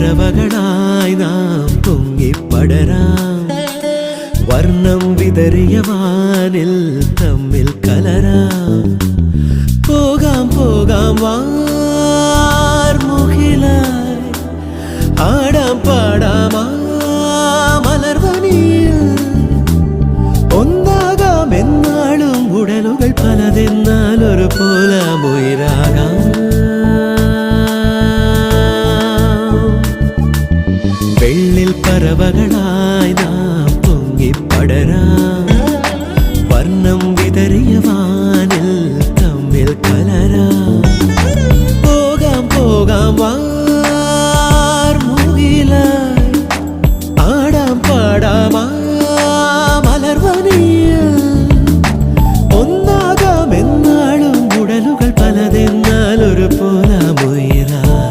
പറവകളായി നാം പൊങ്ങിപ്പടരാം വർണ്ണം വിതറിയ വാനിൽ തമ്മിൽ കലരാം പോകാം പോകാം വാർമുകിലായി ആടാം പാടാം മലർവനിയിൽ ഒന്നാകാം എന്നാളും ഉടലുകൾ പലതെന്നാൽ ഒരു പോലാമുയരാകാം വെള്ളിൽ പറവകളായി നാം പൊങ്ങിപ്പടരാം വർണ്ണം വിതറിയ വാനിൽ തമ്മിൽ കലരാം പോകാം പോകാം